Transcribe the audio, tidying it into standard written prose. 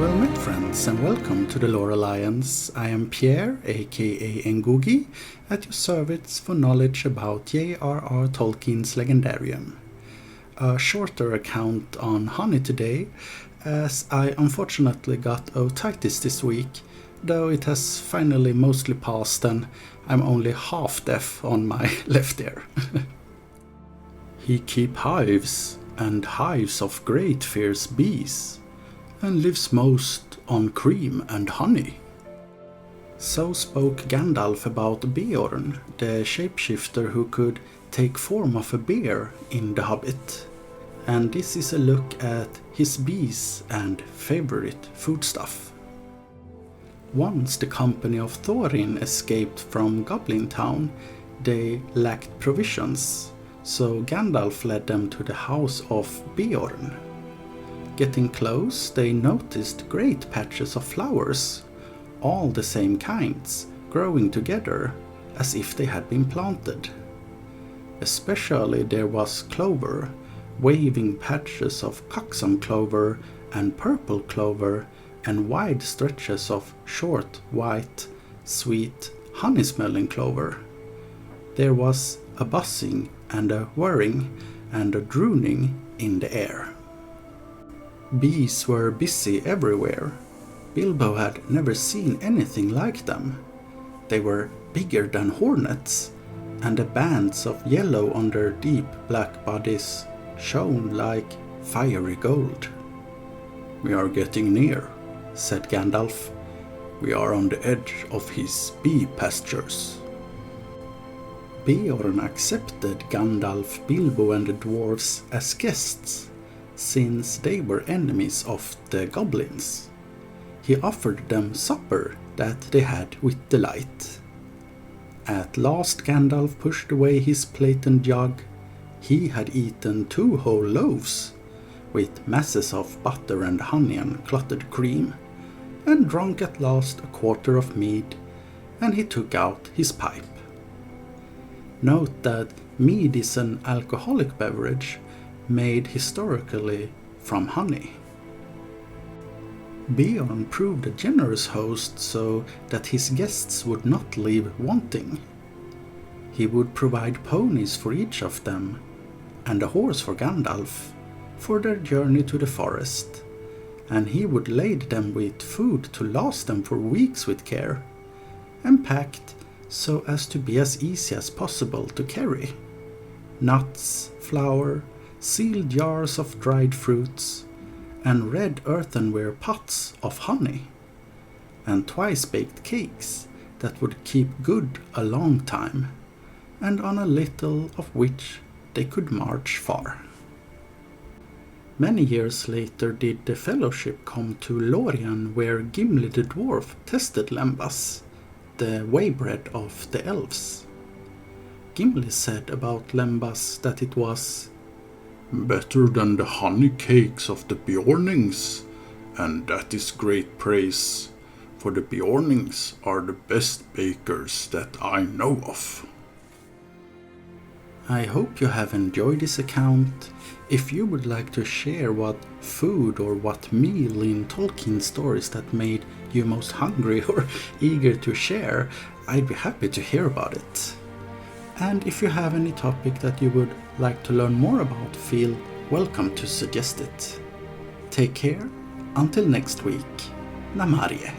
Well met friends and welcome to the Lore Alliance. I am Pierre, aka Ngugi, at your service for knowledge about J.R.R. Tolkien's Legendarium. A shorter account on honey today, as I unfortunately got otitis this week, though it has finally mostly passed and I'm only half deaf on my left ear. He keep hives, and hives of great fierce bees, and lives most on cream and honey. So spoke Gandalf about Beorn, the shapeshifter who could take form of a bear in the Hobbit. And this is a look at his bees and favorite foodstuff. Once the company of Lórien escaped from Goblin Town, they lacked provisions, so Gandalf led them to the house of Beorn. Getting close, they noticed great patches of flowers, all the same kinds, growing together as if they had been planted. Especially there was clover, waving patches of coxswain clover and purple clover, and wide stretches of short, white, sweet, honey-smelling clover. There was a buzzing and a whirring and a droning in the air. Bees were busy everywhere. Bilbo had never seen anything like them. They were bigger than hornets, and the bands of yellow on their deep black bodies shone like fiery gold. "We are getting near," said Gandalf. "We are on the edge of his bee pastures." Beorn accepted Gandalf, Bilbo and the dwarves as guests, since they were enemies of the goblins. He offered them supper that they had with delight. At last Gandalf pushed away his plate and jug. He had eaten 2 whole loaves, with masses of butter and honey and clotted cream, and drank at last a quarter of mead, and he took out his pipe. Note that mead is an alcoholic beverage made historically from honey. Beorn proved a generous host so that his guests would not leave wanting. He would provide ponies for each of them, and a horse for Gandalf, for their journey to the forest, and he would lade them with food to last them for weeks with care, and packed so as to be as easy as possible to carry. Nuts, flour, sealed jars of dried fruits, and red earthenware pots of honey, and twice-baked cakes that would keep good a long time, and on a little of which they could march far. Many years later did the Fellowship come to Lórien, where Gimli the dwarf tested lembas, the waybread of the elves. Gimli said about lembas that it was better than the honey cakes of the Beornings, and that is great praise, for the Beornings are the best bakers that I know of. I hope you have enjoyed this account. If you would like to share what food or what meal in Tolkien stories that made you most hungry or eager to share, I'd be happy to hear about it. And if you have any topic that you would like to learn more about, feel welcome to suggest it. Take care, until next week. Namarje.